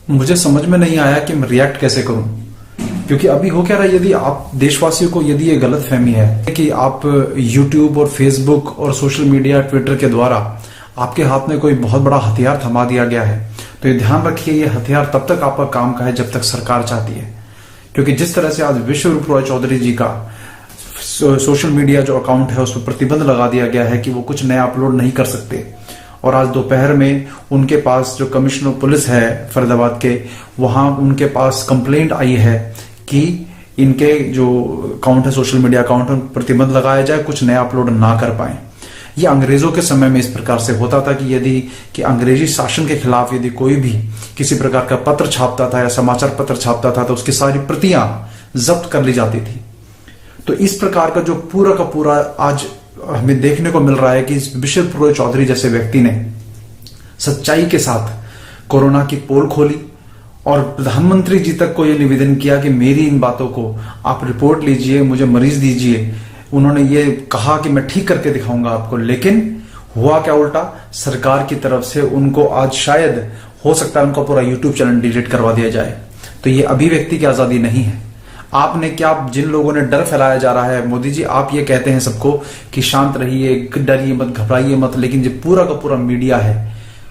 मुझे समझ में नहीं आया कि मैं रिएक्ट कैसे करूं, क्योंकि अभी हो क्या रहा है, यदि आप देशवासियों को यदि ये गलत फहमी है कि आप YouTube और Facebook और सोशल मीडिया ट्विटर के द्वारा आपके हाथ में कोई बहुत बड़ा हथियार थमा दिया गया है, तो ये ध्यान रखिए, ये हथियार तब तक आपका काम का है जब तक सरकार चाहती है। क्योंकि जिस तरह से आज विश्वरूप रॉय चौधरी जी का सोशल मीडिया जो अकाउंट है उस पर प्रतिबंध लगा दिया गया है कि वो कुछ नया अपलोड नहीं कर सकते, और आज दोपहर में उनके पास जो कमिश्नर पुलिस है फरीदाबाद के, वहां उनके पास कंप्लेंट आई है कि इनके जो अकाउंट है सोशल मीडिया अकाउंट में प्रतिबंध लगाया जाए, कुछ नया अपलोड ना कर पाए। ये अंग्रेजों के समय में इस प्रकार से होता था कि यदि कि अंग्रेजी शासन के खिलाफ यदि कोई भी किसी प्रकार का पत्र छापता था या समाचार पत्र छापता था तो उसकी सारी प्रतियां जब्त कर ली जाती थी। तो इस प्रकार का जो पूरा का पूरा आज हमें देखने को मिल रहा है कि विश्वरूप रॉय चौधरी जैसे व्यक्ति ने सच्चाई के साथ कोरोना की पोल खोली और प्रधानमंत्री जी तक को यह निवेदन किया कि मेरी इन बातों को आप रिपोर्ट लीजिए, मुझे मरीज दीजिए। उन्होंने ये कहा कि मैं ठीक करके दिखाऊंगा आपको, लेकिन हुआ क्या उल्टा, सरकार की तरफ से उनको आज शायद हो सकता है उनका पूरा यूट्यूब चैनल डिलीट करवा दिया जाए। तो ये अभिव्यक्ति की आजादी नहीं है। आपने क्या, जिन लोगों ने डर फैलाया जा रहा है, मोदी जी आप ये कहते हैं सबको कि शांत रहिए, डरिए मत, घबराइए मत, लेकिन जो पूरा का पूरा मीडिया है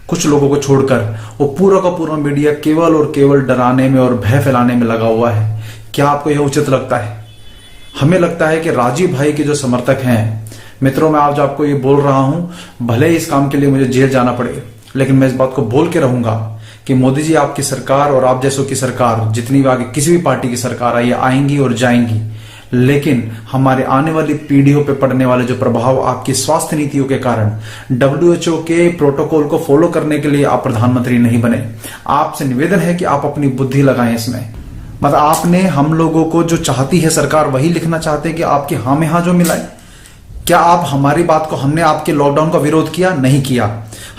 कुछ लोगों को छोड़कर, वो पूरा का पूरा मीडिया केवल और केवल डराने में और भय फैलाने में लगा हुआ है। क्या आपको यह उचित लगता है? हमें लगता है कि राजीव भाई के जो समर्थक हैं, मित्रों मैं आज आपको ये बोल रहा हूं, भले इस काम के लिए मुझे जेल जाना पड़े, लेकिन मैं इस बात को बोल के रहूंगा कि मोदी जी आपकी सरकार और आप जैसों की सरकार, जितनी भी आगे किसी भी पार्टी की सरकार आई, आएंगी और जाएंगी, लेकिन हमारे आने वाली पीढ़ियों पे पड़ने वाले जो प्रभाव आपकी स्वास्थ्य नीतियों के कारण, WHO के प्रोटोकॉल को फॉलो करने के लिए आप प्रधानमंत्री नहीं बने। आपसे निवेदन है कि आप अपनी बुद्धि लगाएं इसमें। मतलब आपने हम लोगों को जो चाहती है सरकार वही लिखना चाहते हैं कि आपके हाँ में हाँ जो मिलाए। क्या आप हमारी बात को, हमने आपके लॉकडाउन का विरोध किया? नहीं किया।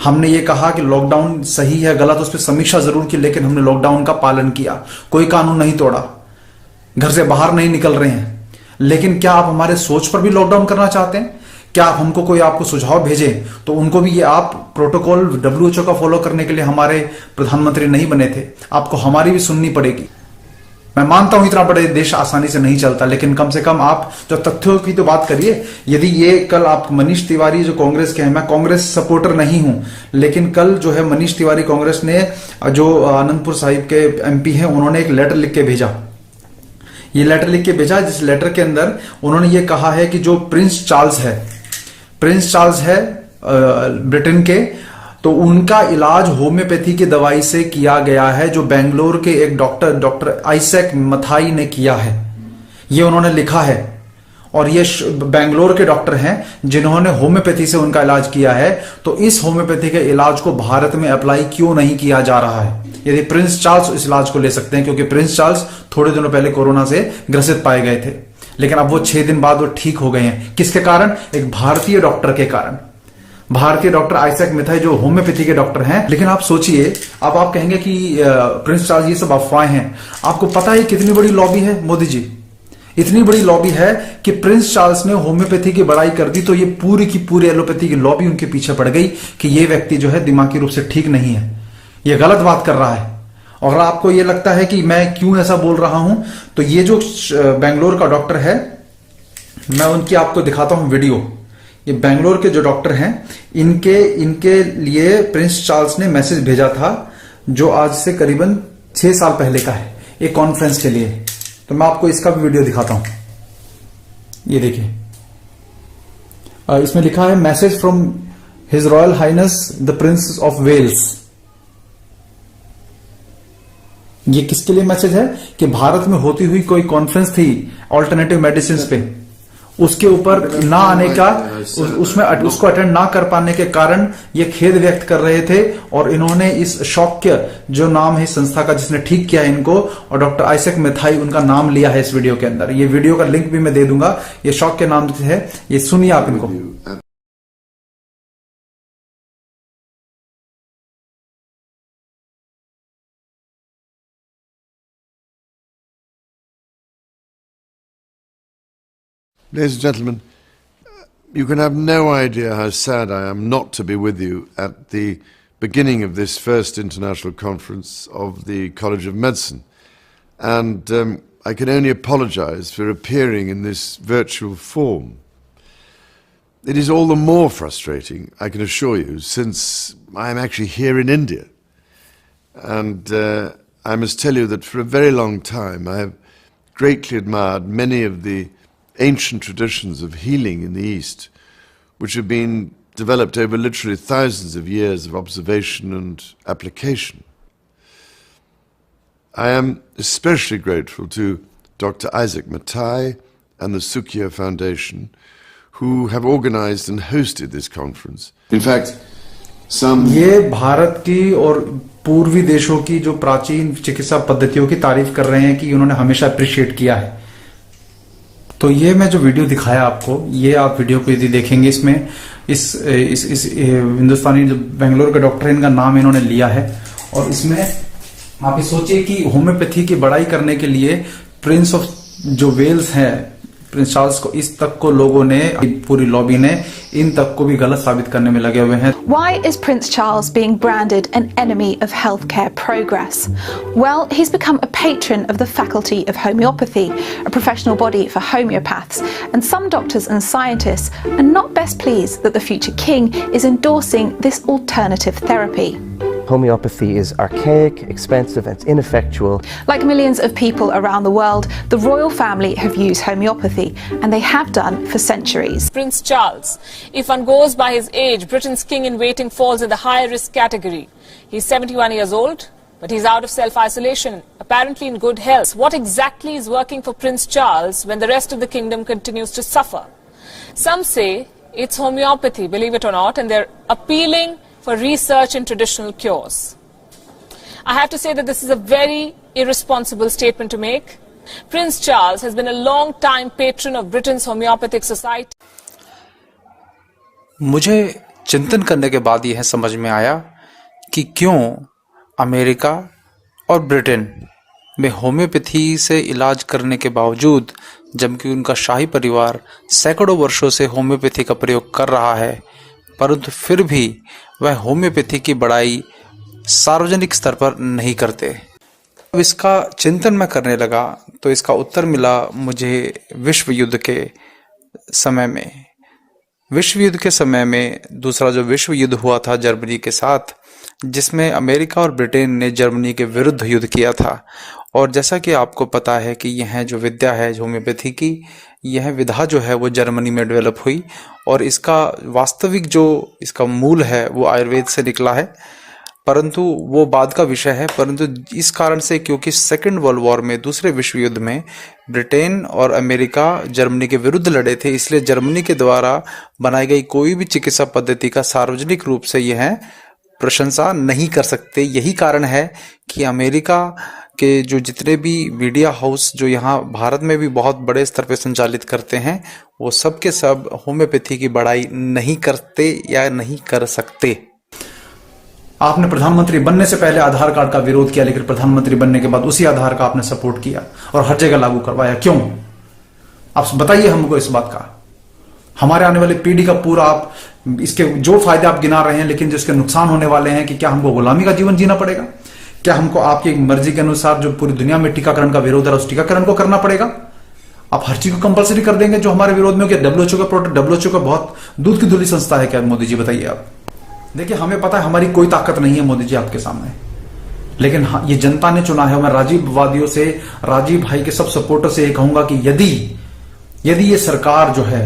हमने ये कहा कि लॉकडाउन सही है गलत उस पर समीक्षा जरूर की, लेकिन हमने लॉकडाउन का पालन किया, कोई कानून नहीं तोड़ा, घर से बाहर नहीं निकल रहे हैं। लेकिन क्या आप हमारे सोच पर भी लॉकडाउन करना चाहते हैं? क्या आप हमको कोई आपको सुझाव भेजें तो उनको भी ये आप प्रोटोकॉल WHO का फॉलो करने के लिए हमारे प्रधानमंत्री नहीं बने थे, आपको हमारी भी सुननी पड़ेगी। मैं मानता हूं इतना बड़े देश आसानी से नहीं चलता, लेकिन कम से कम आप जो तथ्यों की तो बात करिए। यदि ये कल आप मनीष तिवारी जो कांग्रेस के हैं, मैं कांग्रेस सपोर्टर नहीं हूं, लेकिन कल जो है मनीष तिवारी कांग्रेस ने जो आनंदपुर साहिब के MP हैं, उन्होंने एक लेटर लिख के भेजा। ये लेटर लिख के भेजा जिस लेटर के अंदर उन्होंने ये कहा है कि जो प्रिंस चार्ल्स है ब्रिटेन के, तो उनका इलाज होम्योपैथी की दवाई से किया गया है, जो बेंगलोर के एक डॉक्टर आइजैक मैथाई ने किया है। ये उन्होंने लिखा है, और ये बेंगलोर के डॉक्टर हैं जिन्होंने होम्योपैथी से उनका इलाज किया है। तो इस होम्योपैथी के इलाज को भारत में अप्लाई क्यों नहीं किया जा रहा है? यदि प्रिंस चार्ल्स इस इलाज को ले सकते हैं, क्योंकि प्रिंस चार्ल्स थोड़े दिनों पहले कोरोना से ग्रसित पाए गए थे, लेकिन अब वो 6 दिन बाद वो ठीक हो गए हैं। किसके कारण? एक भारतीय डॉक्टर के कारण। भारतीय डॉक्टर आइजैक मैथाई जो होम्योपैथी के डॉक्टर हैं। लेकिन आप सोचिए, अब आप कहेंगे कि प्रिंस चार्ल्स ये सब अफवाहें हैं। आपको पता है कितनी बड़ी लॉबी है मोदी जी? इतनी बड़ी लॉबी है कि प्रिंस चार्ल्स ने होम्योपैथी की बड़ाई कर दी तो ये पूरी की पूरी एलोपैथी की लॉबी उनके पीछे पड़ गई कि ये व्यक्ति जो है दिमागी रूप से ठीक नहीं है, ये गलत बात कर रहा है। और आपको ये लगता है कि मैं क्यों ऐसा बोल रहा हूं, तो ये जो बेंगलोर का डॉक्टर है, मैं उनकी आपको दिखाता हूं वीडियो। ये बेंगलोर के जो डॉक्टर हैं, इनके लिए प्रिंस चार्ल्स ने मैसेज भेजा था, जो आज से करीबन 6 साल पहले का है, एक कॉन्फ्रेंस के लिए। तो मैं आपको इसका भी वीडियो दिखाता हूं। ये देखिए, इसमें लिखा है message from his royal highness the prince of Wales. ये किसके लिए मैसेज है? कि भारत में होती हुई कोई कॉन्फ्रेंस थी ऑल्टरनेटिव मेडिसिन पे, उसके ऊपर ना आने का, उसमें उसको अटेंड ना कर पाने के कारण ये खेद व्यक्त कर रहे थे। और इन्होंने इस शौक्य जो नाम है इस संस्था का जिसने ठीक किया है इनको, और डॉक्टर आइजैक मैथाई उनका नाम लिया है इस वीडियो के अंदर। ये वीडियो का लिंक भी मैं दे दूंगा। ये शौक्य नाम है, ये सुनिए आप इनको। Ladies and gentlemen, you can have no idea how sad I am not to be with you at the beginning of this first international conference of the College of Medicine. And I can only apologize for appearing in this virtual form. It is all the more frustrating, I can assure you, since I am actually here in India. And I must tell you that for a very long time I have greatly admired many of the ancient traditions of healing in the East, which have been developed over literally thousands of years of observation and application. I am especially grateful to Dr. Isaac Matai and the Sukya Foundation, who have organized and hosted this conference. In fact, ये भारत की और पूर्वी देशों की जो प्राचीन चिकित्सा पद्धतियों की तारीफ कर रहे हैं कि उन्होंने हमेशा अप्रिशिएट किया है। तो ये मैं जो वीडियो दिखाया आपको, ये आप वीडियो को यदि देखेंगे, इसमें इस हिंदुस्तानी जो बेंगलोर के डॉक्टर, इनका नाम इन्होंने लिया है। और इसमें आप ये सोचिए कि होम्योपैथी की बड़ाई करने के लिए प्रिंस ऑफ जो वेल्स है, प्रिंस चार्ल्स को, इस तक को लोगों ने, पूरी लॉबी ने इन तक को भी गलत साबित करने में लगे हुए हैं। Why is Prince Charles being branded an enemy of healthcare progress? Well, he's become a patron of the Faculty of Homeopathy, a professional body for homeopaths, and some doctors and scientists are not best pleased that the future king is endorsing this alternative therapy. Homeopathy is archaic, expensive, and ineffectual. Like millions of people around the world, the royal family have used homeopathy, and they have done for centuries. Prince Charles, if one goes by his age, Britain's king-in-waiting falls in the high-risk category. He's 71 years old, but he's out of self-isolation, apparently in good health. What exactly is working for Prince Charles when the rest of the kingdom continues to suffer? Some say it's homeopathy, believe it or not, and they're appealing for research in traditional cures. I have to say that this is a very irresponsible statement to make. Prince Charles has been a long-time patron of Britain's homeopathic society. मुझे चिंतन करने के बाद यह समझ में आया कि क्यों अमेरिका और ब्रिटेन में होम्योपैथी से इलाज करने के बावजूद, जबकि उनका शाही परिवार सैकड़ों वर्षों से होम्योपैथी का प्रयोग कर रहा है, परंतु फिर भी वह होम्योपैथी की बड़ाई सार्वजनिक स्तर पर नहीं करते। अब इसका चिंतन मैं करने लगा तो इसका उत्तर मिला मुझे विश्व युद्ध के समय में। विश्व युद्ध के समय में दूसरा जो विश्व युद्ध हुआ था जर्मनी के साथ, जिसमें अमेरिका और ब्रिटेन ने जर्मनी के विरुद्ध युद्ध किया था। और जैसा कि आपको पता है कि यह जो विद्या है होम्योपैथी की, यह विधा जो है वो जर्मनी में डेवलप हुई और इसका वास्तविक जो इसका मूल है वो आयुर्वेद से निकला है, परंतु वो बाद का विषय है। परंतु इस कारण से, क्योंकि सेकेंड वर्ल्ड वॉर में, दूसरे विश्व युद्ध में ब्रिटेन और अमेरिका जर्मनी के विरुद्ध लड़े थे, इसलिए जर्मनी के द्वारा बनाई गई कोई भी चिकित्सा पद्धति का सार्वजनिक रूप से यह प्रशंसा नहीं कर सकते। यही कारण है कि अमेरिका के जो जितने भी मीडिया हाउस जो यहाँ भारत में भी बहुत बड़े स्तर पे संचालित करते हैं, वो सब के सब होम्योपैथी की बड़ाई नहीं करते या नहीं कर सकते। आपने प्रधानमंत्री बनने से पहले आधार कार्ड का विरोध किया, लेकिन प्रधानमंत्री बनने के बाद उसी आधार का आपने सपोर्ट किया और हर जगह लागू करवाया। क्यों? आप बताइए हमको इस बात का। हमारे आने वाली पीढ़ी का पूरा आप इसके जो फायदे आप गिना रहे हैं, लेकिन जिसके नुकसान होने वाले हैं कि क्या हमको गुलामी का जीवन जीना पड़ेगा? क्या हमको आपकी मर्जी के अनुसार जो पूरी दुनिया में टीकाकरण का विरोध है उस टीकाकरण को करना पड़ेगा? आप हर चीज को कंपलसरी कर देंगे जो हमारे विरोध में हो? क्या डब्ल्यूएचओ का प्रोडक्ट, डब्ल्यूएचओ का बहुत दूध की धुली संस्था है क्या? मोदी जी बताइए आप। देखिए, हमें पता है हमारी कोई ताकत नहीं है मोदी जी आपके सामने, लेकिन ये जनता ने चुना है। मैं राजीववादियों से, राजीव भाई के सब सपोर्टर से ये कहूंगा कि यदि ये सरकार जो है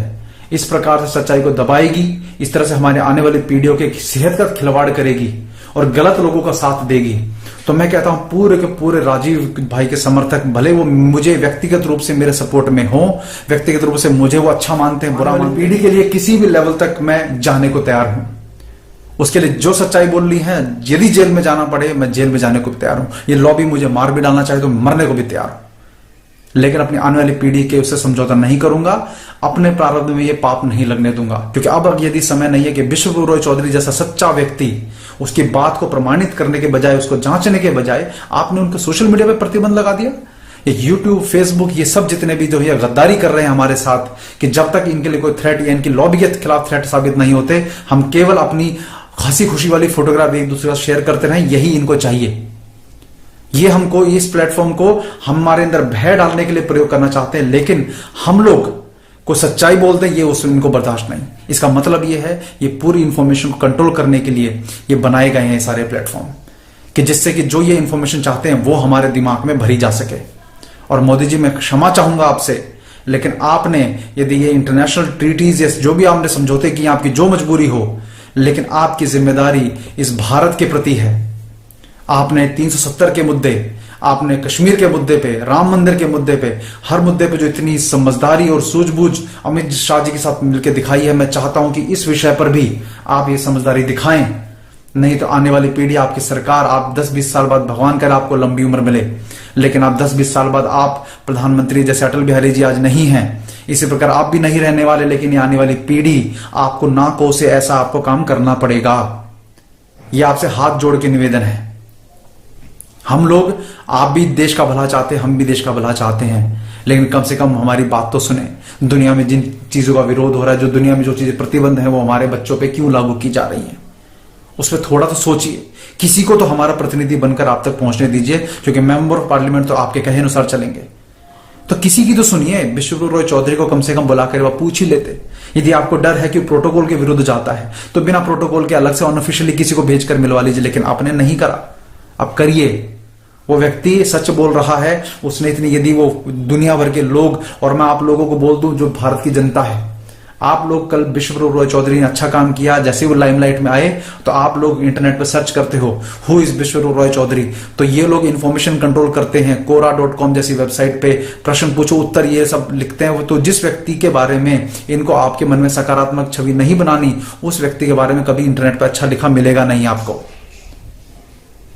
इस प्रकार से सच्चाई को दबाएगी, इस तरह से हमारे आने वाली पीढ़ियों के सेहत का खिलवाड़ करेगी और गलत लोगों का साथ देगी, तो मैं कहता हूं पूरे के पूरे राजीव भाई के समर्थक, भले वो मुझे व्यक्तिगत रूप से मेरे सपोर्ट में हो, व्यक्तिगत रूप से मुझे वो अच्छा मानते हैं, बुरा मानते हैं, पीढ़ी के लिए किसी भी लेवल तक मैं जाने को तैयार हूं। उसके लिए जो सच्चाई बोल रही है, यदि जेल में जाना पड़े मैं जेल में जाने को भी तैयार हूं। ये लॉबी मुझे मार भी डालना चाहे तो मरने को भी तैयार हूं, लेकिन अपनी आने वाली पीढ़ी के उससे समझौता नहीं करूंगा। अपने प्रारब्ध में ये पाप नहीं लगने दूंगा, क्योंकि अब यदि समय नहीं है कि विश्व रॉय चौधरी जैसा सच्चा व्यक्ति उसकी बात को प्रमाणित करने के बजाय, उसको जांचने के बजाय आपने उनके सोशल मीडिया पे प्रतिबंध लगा दिया। ये यूट्यूब, फेसबुक, ये सब जितने भी जो है गद्दारी कर रहे हैं हमारे साथ, कि जब तक इनके लिए कोई थ्रेट या इनकी लॉबी के खिलाफ थ्रेट साबित नहीं होते, हम केवल अपनी हंसी खुशी वाली फोटोग्राफ एक दूसरे के साथ शेयर करते रहें, यही इनको चाहिए। ये हमको इस प्लेटफॉर्म को हमारे अंदर भय डालने के लिए प्रयोग करना चाहते हैं, लेकिन हम लोग को सच्चाई बोलते हैं, ये उस इनको बर्दाश्त नहीं। इसका मतलब ये है, ये पूरी इंफॉर्मेशन को कंट्रोल करने के लिए ये बनाए गए हैं सारे प्लेटफॉर्म, कि जिससे कि जो ये इंफॉर्मेशन चाहते हैं वो हमारे दिमाग में भरी जा सके। और मोदी जी, मैं क्षमा चाहूंगा आपसे, लेकिन आपने यदि ये इंटरनेशनल ट्रीटीज या जो भी आपने समझौते किए, आपकी जो मजबूरी हो, लेकिन आपकी जिम्मेदारी इस भारत के प्रति है। आपने 370 के मुद्दे, आपने कश्मीर के मुद्दे पे, राम मंदिर के मुद्दे पे, हर मुद्दे पे जो इतनी समझदारी और सूझबूझ अमित शाह जी के साथ मिलकर दिखाई है, मैं चाहता हूं कि इस विषय पर भी आप ये समझदारी दिखाएं। नहीं तो आने वाली पीढ़ी, आपकी सरकार, आप 10-20 साल बाद, भगवान करे आपको लंबी उम्र मिले, लेकिन आप 10-20 साल बाद आप प्रधानमंत्री जैसे अटल बिहारी जी आज नहीं हैं, इसी प्रकार आप भी नहीं रहने वाले, लेकिन ये आने वाली पीढ़ी आपको ना कोसे ऐसा आपको काम करना पड़ेगा। यह आपसे हाथ जोड़ के निवेदन है। हम लोग, आप भी देश का भला चाहते हैं, हम भी देश का भला चाहते हैं, लेकिन कम से कम हमारी बात तो सुने। दुनिया में जिन चीजों का विरोध हो रहा है, जो दुनिया में जो चीजें प्रतिबंध है, वो हमारे बच्चों पे क्यों लागू की जा रही है, उस पर थोड़ा तो सोचिए। किसी को तो हमारा प्रतिनिधि बनकर आप तक पहुंचने दीजिए, क्योंकि मेंबर ऑफ पार्लियामेंट तो आपके कहे अनुसार चलेंगे। तो किसी की तो सुनिए। विश्वरूप रॉय चौधरी को कम से कम बुलाकर वह पूछ ही लेते। यदि आपको डर है कि प्रोटोकॉल के विरुद्ध जाता है, तो बिना प्रोटोकॉल के अलग से अनऑफिशियली किसी को भेजकर मिलवा लीजिए, लेकिन आपने नहीं करा। अब करिए। वो व्यक्ति सच बोल रहा है, उसने इतनी, यदि वो दुनिया भर के लोग, और मैं आप लोगों को बोल दूं जो भारत की जनता है, आप लोग कल विश्वरूप रॉय चौधरी ने अच्छा काम किया, जैसे वो लाइमलाइट में आए तो आप लोग इंटरनेट पर सर्च करते हो हु इज विश्वरूप रॉय चौधरी, तो ये लोग इंफॉर्मेशन कंट्रोल करते हैं। कोरा.com जैसी वेबसाइट पे प्रश्न पूछो उत्तर ये सब लिखते हैं। तो जिस व्यक्ति के बारे में इनको आपके मन में सकारात्मक छवि नहीं बनानी, उस व्यक्ति के बारे में कभी इंटरनेट पर अच्छा लिखा मिलेगा नहीं आपको।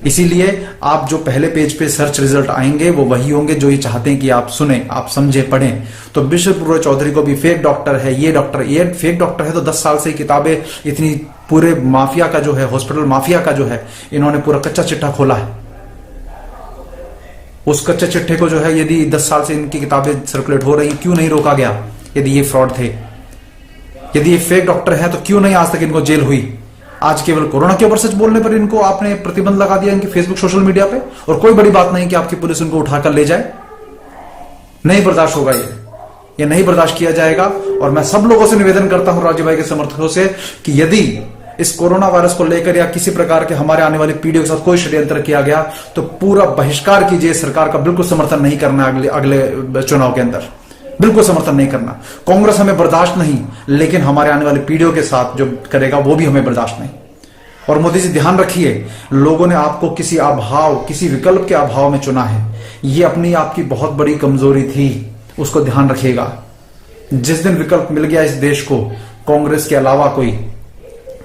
इसीलिए आप जो पहले पेज पे सर्च रिजल्ट आएंगे वो वही होंगे जो ये चाहते हैं कि आप सुने, आप समझे, पढ़ें। तो विश्वरूप रॉय चौधरी को भी फेक डॉक्टर है, ये फेक डॉक्टर है, तो 10 साल से किताबें इतनी पूरे माफिया का जो है, हॉस्पिटल माफिया का जो है, इन्होंने पूरा कच्चा चिट्ठा खोला है। उस कच्चे चिट्ठे को जो है, यदि 10 साल से इनकी किताबें सर्कुलेट हो रही, क्यों नहीं रोका गया? यदि ये फ्रॉड थे, यदि ये फेक डॉक्टर है, तो क्यों नहीं आज तक इनको जेल हुई? आज केवल कोरोना के ऊपर सच बोलने पर इनको आपने प्रतिबंध लगा दिया इनके फेसबुक सोशल मीडिया पे, और कोई बड़ी बात नहीं कि आपकी पुलिस उनको उठाकर ले जाए। नहीं बर्दाश्त होगा, ये नहीं बर्दाश्त किया जाएगा। और मैं सब लोगों से निवेदन करता हूं, राज्य भाई के समर्थकों से, कि यदि इस कोरोना वायरस को लेकर या किसी प्रकार के हमारे आने वाली पीढ़ियों के साथ कोई षड्यंत्र किया गया, तो पूरा बहिष्कार कीजिए। सरकार का बिल्कुल समर्थन नहीं करना अगले चुनाव के अंदर, बिल्कुल समर्थन नहीं करना। कांग्रेस हमें बर्दाश्त नहीं, लेकिन हमारे आने वाली पीढ़ियों के साथ जो करेगा वो भी हमें बर्दाश्त नहीं। और मोदी जी ध्यान रखिए, लोगों ने आपको किसी अभाव, किसी विकल्प के अभाव में चुना है। ये अपनी आपकी बहुत बड़ी कमजोरी थी, उसको ध्यान रखिएगा। जिस दिन विकल्प मिल गया इस देश को, कांग्रेस के अलावा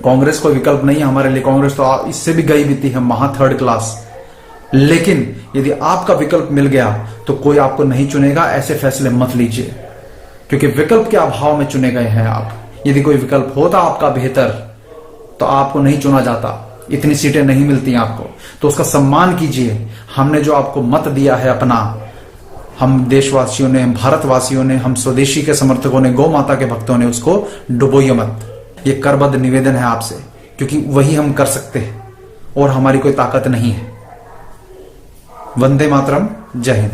कांग्रेस कोई विकल्प नहीं है हमारे लिए। कांग्रेस तो इससे भी गई बीती है, महा थर्ड क्लास। लेकिन यदि आपका विकल्प मिल गया तो कोई आपको नहीं चुनेगा। ऐसे फैसले मत लीजिए, क्योंकि विकल्प के अभाव में चुने गए हैं आप। यदि कोई विकल्प होता आपका बेहतर, तो आपको नहीं चुना जाता, इतनी सीटें नहीं मिलती आपको। तो उसका सम्मान कीजिए। हमने जो आपको मत दिया है अपना, हम देशवासियों ने, भारतवासियों ने, हम स्वदेशी के समर्थकों ने, गौ माता के भक्तों ने, उसको डुबोइए मत। ये करबद्ध निवेदन है आपसे, क्योंकि वही हम कर सकते हैं और हमारी कोई ताकत नहीं है। वंदे मातरम। जय हिंद।